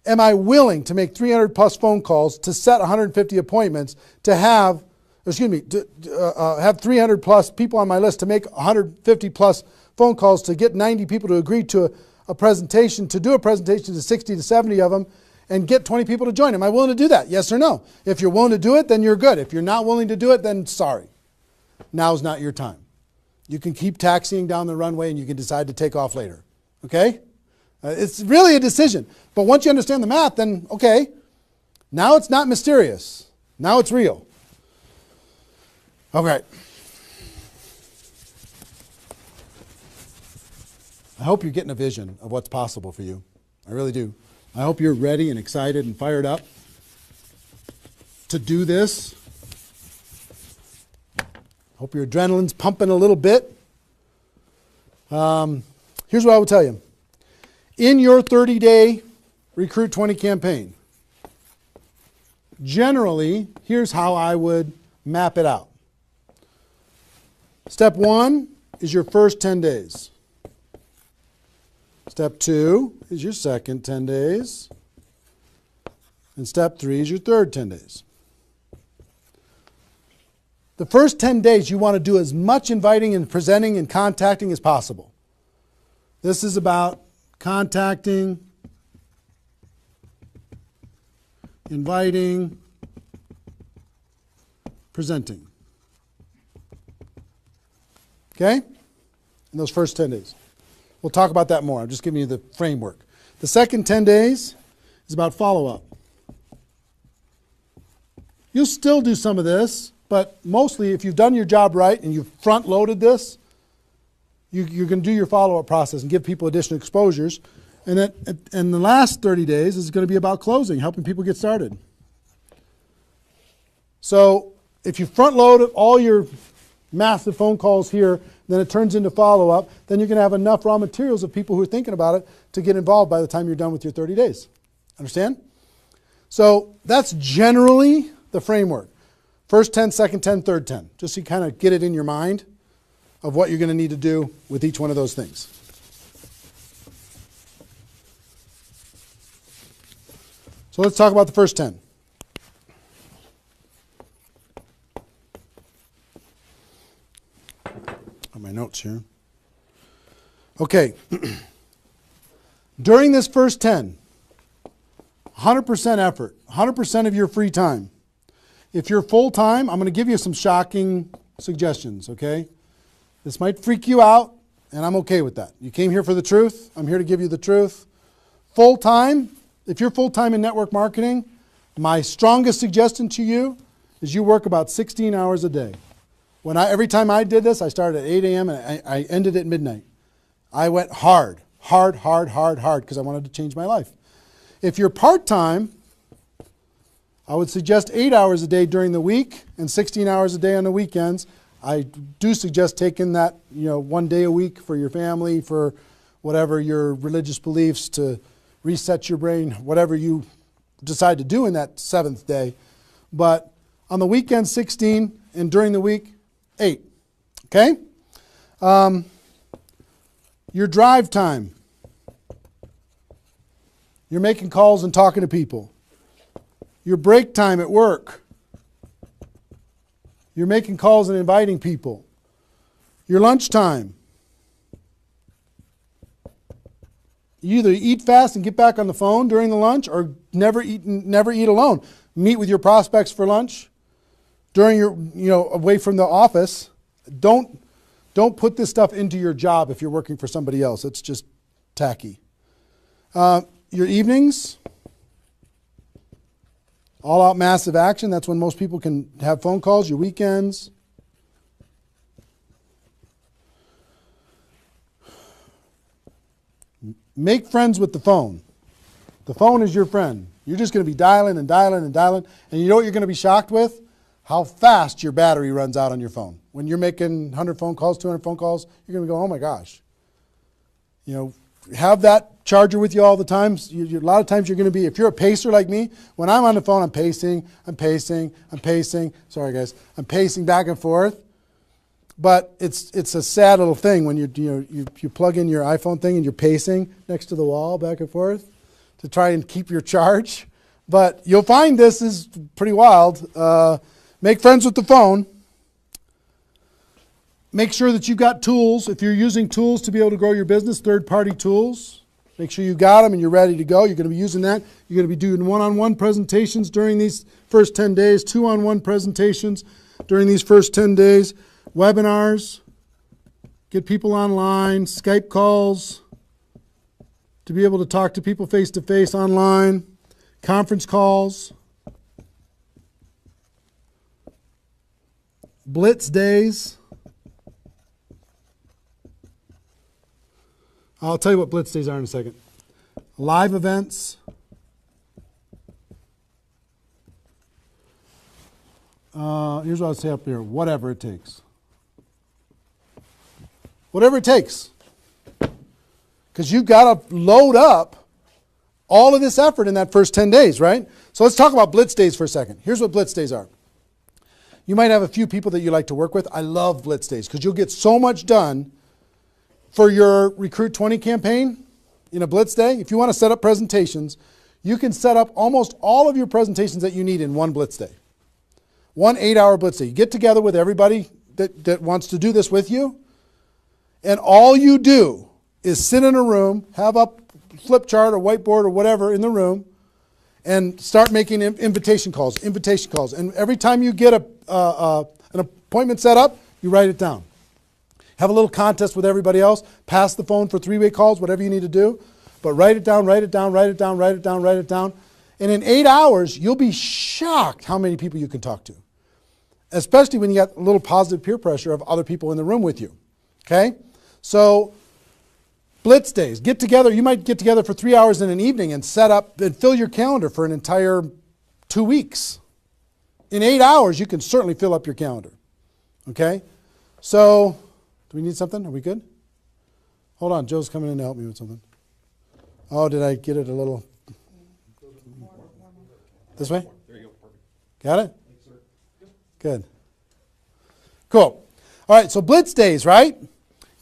Am I willing to make 300 plus phone calls to set 150 appointments to have 300 plus people on my list to make 150 plus phone calls to get 90 people to agree to a presentation, to do a presentation to 60 to 70 of them and get 20 people to join. Am I willing to do that? Yes or no? If you're willing to do it, then you're good. If you're not willing to do it, then sorry. Now's not your time. You can keep taxiing down the runway and you can decide to take off later. Okay? It's really a decision. But once you understand the math, then okay, now it's not mysterious. Now it's real. Okay. I hope you're getting a vision of what's possible for you. I really do. I hope you're ready and excited and fired up to do this. Hope your adrenaline's pumping a little bit. Here's what I will tell you. In your 30-day Recruit 20 campaign, generally, here's how I would map it out. Step 1 is your first 10 days. Step 2 is your second 10 days. And step 3 is your third 10 days. The first 10 days, you want to do as much inviting and presenting and contacting as possible. This is about contacting, inviting, presenting. Okay? In those first 10 days. We'll talk about that more. I'm just giving you the framework. The second 10 days is about follow-up. You'll still do some of this, but mostly if you've done your job right and you've front-loaded this, you're going to do your follow-up process and give people additional exposures. And the last 30 days is going to be about closing, helping people get started. So if you front-load all your massive phone calls here, then it turns into follow-up, then you're going to have enough raw materials of people who are thinking about it to get involved by the time you're done with your 30 days. Understand? So that's generally the framework. First 10, second 10, third 10. Just so you kind of get it in your mind of what you're going to need to do with each one of those things. So let's talk about the first 10. On my notes here. Okay. During this first 10, 100% effort, 100% of your free time. If you're full-time, I'm going to give you some shocking suggestions, okay? This might freak you out, and I'm okay with that. You came here for the truth. I'm here to give you the truth. Full-time, if you're full-time in network marketing, my strongest suggestion to you is you work about 16 hours a day. Every time I did this, I started at 8 a.m. and I ended at midnight. I went hard, because I wanted to change my life. If you're part-time, I would suggest 8 hours a day during the week and 16 hours a day on the weekends. I do suggest taking that, 1 day a week for your family, for whatever your religious beliefs, to reset your brain, whatever you decide to do in that 7th day. But on the weekend, 16, and during the week, 8. Okay? Your drive time. You're making calls and talking to people. Your break time at work. You're making calls and inviting people. Your lunchtime. You either eat fast and get back on the phone during the lunch, or never eat alone. Meet with your prospects for lunch during your, away from the office. Don't put this stuff into your job if you're working for somebody else. It's just tacky. Your evenings. All out massive action. That's when most people can have phone calls. Your weekends. Make friends with the phone. The phone is your friend. You're just going to be dialing and dialing and dialing. And you know what you're going to be shocked with? How fast your battery runs out on your phone. When you're making 100 phone calls, 200 phone calls, you're going to go, oh my gosh. Have that charger with you all the time. A lot of times you're going to be, if you're a pacer like me, when I'm on the phone, I'm pacing. Sorry guys. I'm pacing back and forth. But it's a sad little thing when you plug in your iPhone thing and you're pacing next to the wall back and forth to try and keep your charge. But you'll find this is pretty wild. Make friends with the phone. Make sure that you've got tools. If you're using tools to be able to grow your business, third-party tools, make sure you got them and you're ready to go. You're going to be using that. You're going to be doing one-on-one presentations during these first 10 days, two-on-one presentations during these first 10 days, webinars, get people online, Skype calls, to be able to talk to people face-to-face online, conference calls, blitz days. I'll tell you what blitz days are in a second. Live events. Here's what I'll say up here. Whatever it takes. Whatever it takes. Because you've got to load up all of this effort in that first 10 days, right? So let's talk about blitz days for a second. Here's what blitz days are. You might have a few people that you like to work with. I love blitz days because you'll get so much done for your Recruit 20 campaign in a blitz day. If you want to set up presentations, you can set up almost all of your presentations that you need in one blitz day. 1 8-hour blitz day. You get together with everybody that wants to do this with you, and all you do is sit in a room, have a flip chart or whiteboard or whatever in the room, and start making invitation calls. And every time you get an appointment set up, you write it down. Have a little contest with everybody else. Pass the phone for 3-way calls, whatever you need to do. But write it down, write it down, write it down, write it down, write it down. And in 8 hours, you'll be shocked how many people you can talk to. Especially when you got a little positive peer pressure of other people in the room with you. Okay? So, blitz days. Get together. You might get together for 3 hours in an evening and set up and fill your calendar for an entire 2 weeks. In 8 hours, you can certainly fill up your calendar. Okay? So, do we need something? Are we good? Hold on. Joe's coming in to help me with something. Oh, did I get it a little? This way? There you go. Perfect. Got it? Thanks, sir. Good. Cool. All right, so blitz days, right?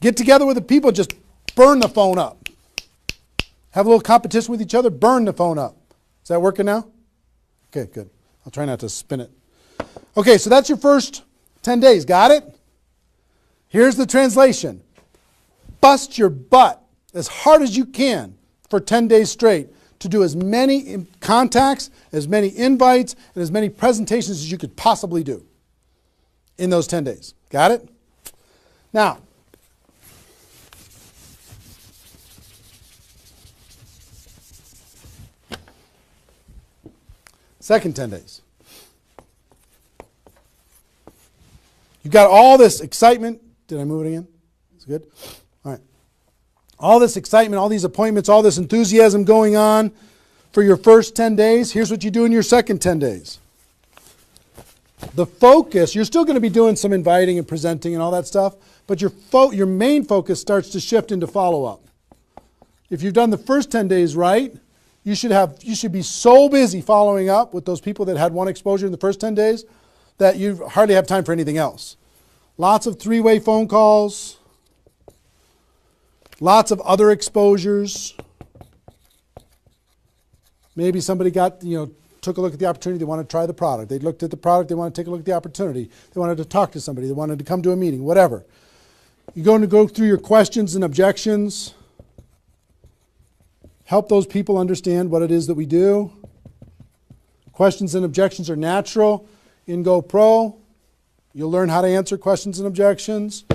Get together with the people, just burn the phone up. Have a little competition with each other, burn the phone up. Is that working now? Okay, good. I'll try not to spin it. Okay, so that's your first 10 days. Got it? Here's the translation. Bust your butt as hard as you can for 10 days straight to do as many contacts, as many invites, and as many presentations as you could possibly do in those 10 days. Got it? Now, second 10 days. You got all this excitement. Did I move it again? It's good? All right. All this excitement, all these appointments, all this enthusiasm going on for your first 10 days. Here's what you do in your second 10 days. The focus, you're still going to be doing some inviting and presenting and all that stuff, but your main focus starts to shift into follow-up. If you've done the first 10 days right, you should be so busy following up with those people that had one exposure in the first 10 days that you hardly have time for anything else. Lots of 3-way phone calls. Lots of other exposures. Maybe somebody took a look at the opportunity. They want to try the product. They looked at the product. They want to take a look at the opportunity. They wanted to talk to somebody. They wanted to come to a meeting, whatever. You're going to go through your questions and objections. Help those people understand what it is that we do. Questions and objections are natural in GoPro. You'll learn how to answer questions and objections.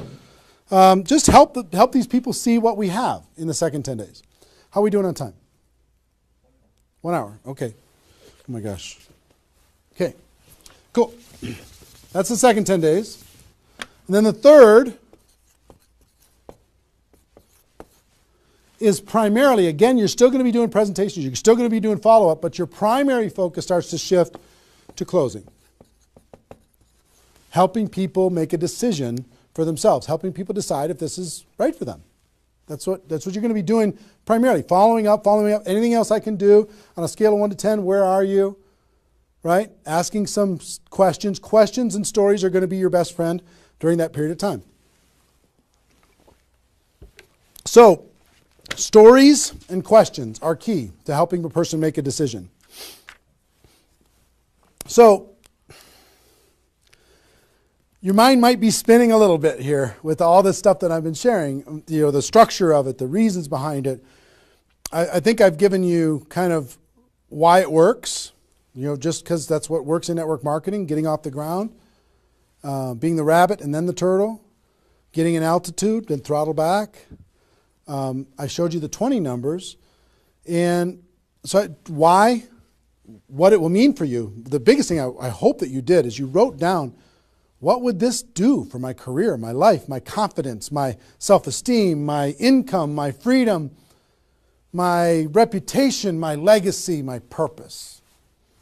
Just help these people see what we have in the second 10 days. How are we doing on time? 1 hour. Okay. Oh my gosh. Okay. Cool. That's the second 10 days. And then the third is primarily, again, you're still going to be doing presentations. You're still going to be doing follow-up, but your primary focus starts to shift to closing. Helping people make a decision for themselves, helping people decide if this is right for them. That's what you're going to be doing primarily. Following up. Anything else I can do on a scale of 1 to 10, where are you? Right? Asking some questions. Questions and stories are going to be your best friend during that period of time. So, stories and questions are key to helping a person make a decision. So, your mind might be spinning a little bit here with all this stuff that I've been sharing, the structure of it, the reasons behind it. I think I've given you kind of why it works, just because that's what works in network marketing, getting off the ground, being the rabbit and then the turtle, getting an altitude, then throttle back. I showed you the 20 numbers. And so why? What it will mean for you. The biggest thing I hope that you did is you wrote down, what would this do for my career, my life, my confidence, my self-esteem, my income, my freedom, my reputation, my legacy, my purpose?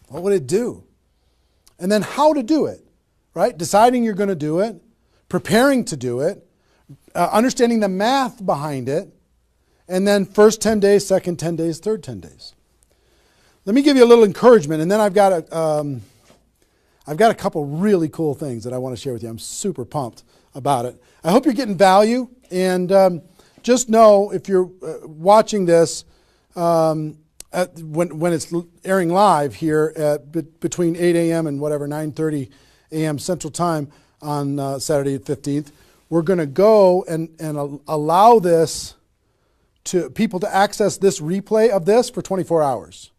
What would it do? And then how to do it, right? Deciding you're going to do it, preparing to do it, understanding the math behind it, and then first 10 days, second 10 days, third 10 days. Let me give you a little encouragement, and then I've got a couple really cool things that I want to share with you. I'm super pumped about it. I hope you're getting value, and just know if you're watching this when it's airing live here at between 8 a.m. and whatever 9:30 a.m. Central Time on Saturday the 15th, we're going to go and allow this to people to access this replay of this for 24 hours.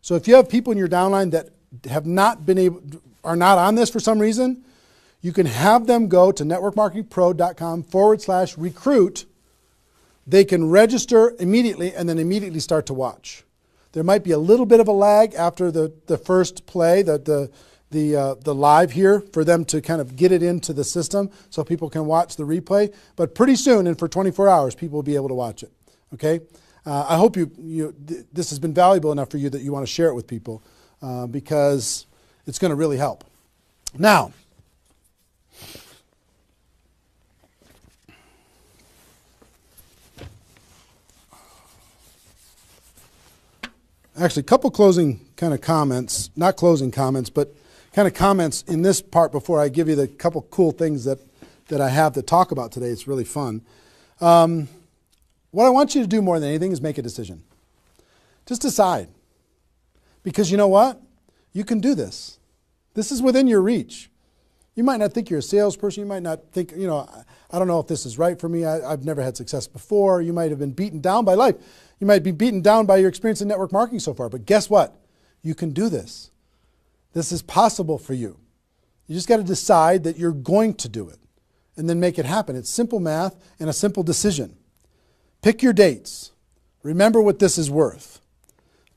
So if you have people in your downline that have not been able, are not on this for some reason, you can have them go to networkmarketingpro.com/recruit. They can register immediately and then immediately start to watch. There might be a little bit of a lag after the first play, the live here, for them to kind of get it into the system so people can watch the replay. But pretty soon, and for 24 hours, people will be able to watch it. Okay? I hope this has been valuable enough for you that you want to share it with people because it's going to really help. Now, actually, a couple closing kind of comments, not closing comments, but kind of comments in this part before I give you the couple cool things that I have to talk about today. It's really fun. What I want you to do more than anything is make a decision. Just decide. Because you know what? You can do this. This is within your reach. You might not think you're a salesperson. You might not think, I don't know if this is right for me. I've never had success before. You might have been beaten down by life. You might be beaten down by your experience in network marketing so far. But guess what? You can do this. This is possible for you. You just got to decide that you're going to do it and then make it happen. It's simple math and a simple decision. Pick your dates. Remember what this is worth.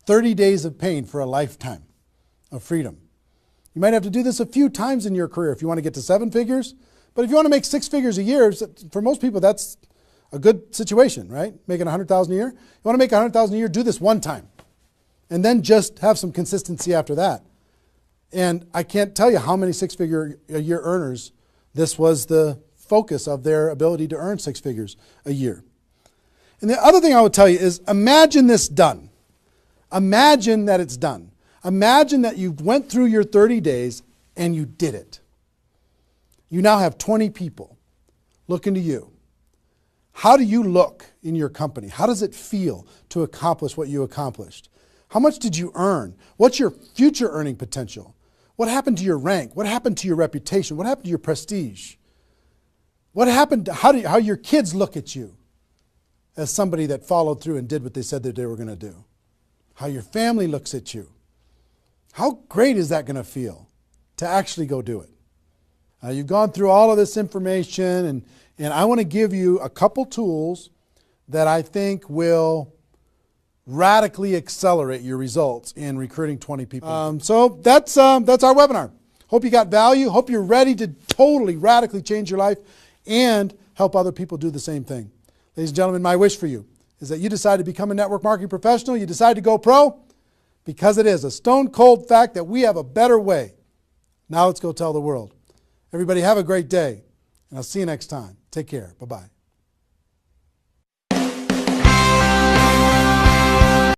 30 days of pain for a lifetime of freedom. You might have to do this a few times in your career if you want to get to 7 figures. But if you want to make 6 figures a year, for most people, that's a good situation, right? Making $100,000 a year. You want to make $100,000 a year, do this one time. And then just have some consistency after that. And I can't tell you how many 6-figure a year earners this was the focus of their ability to earn 6 figures a year. And the other thing I would tell you is imagine this done. Imagine that it's done. Imagine that you went through your 30 days and you did it. You now have 20 people looking to you. How do you look in your company? How does it feel to accomplish what you accomplished? How much did you earn? What's your future earning potential? What happened to your rank? What happened to your reputation? What happened to your prestige? What happened to how your kids look at you as somebody that followed through and did what they said that they were going to do? How your family looks at you? How great is that going to feel to actually go do it? You've gone through all of this information, and I want to give you a couple tools that I think will radically accelerate your results in recruiting 20 people. So that's our webinar. Hope you got value. Hope you're ready to totally radically change your life and help other people do the same thing. Ladies and gentlemen, my wish for you is that you decide to become a network marketing professional. You decide to go pro because it is a stone cold fact that we have a better way. Now let's go tell the world. Everybody have a great day, and I'll see you next time. Take care. Bye-bye.